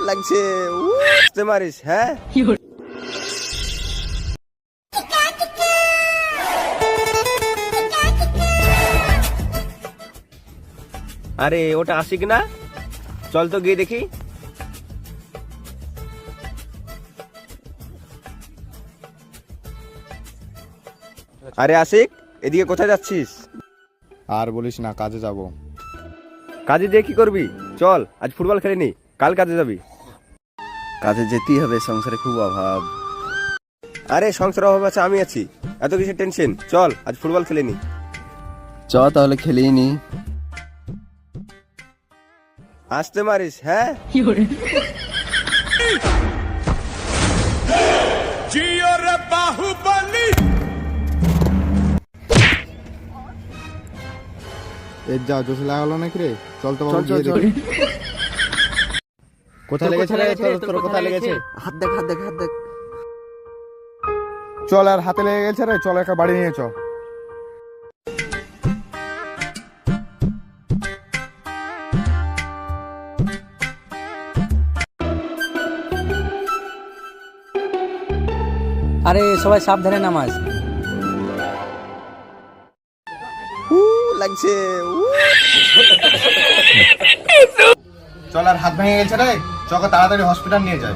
লাগছে বুঝতে মারিস হ্যাঁ। আরে ওটা আশিক না, চল তো গিয়ে দেখি। আরে আশিক, এদিকে কোথায় যাচ্ছিস? আর বলিস না, কাজে যাব। কাজে দিয়ে কি করবি? চল আজ ফুটবল খেলে নি, কাল কাজে যাবি। কাজে যেতেই হবে, সংসারে খুব অভাব। আরে সংসার অভাব আছে, আমি আছি, এত কিছু টেনশন। চল আজ ফুটবল খেলে নি। চ তাহলে খেলেই নি। আসতে মারিস হ্যাঁ। এর যা জোশ লাগালো নাকি রে? চল তো চল বাবু চল গিয়ে চল। দেখি। কোথায় লেগেছে রে? তোর কোথায় লেগেছে? হাত দেখ হাত দেখ হাত দেখ। চল, আর হাতে লেগে গেছে রে, চল একটা বাড়ি নিয়ে চ। আরে সবাই সাবধানে নামাজ। লাগছে চল, আর হাত ভেঙে গেছে রে, চকে তাড়াতাড়ি হসপিটাল নিয়ে যায়।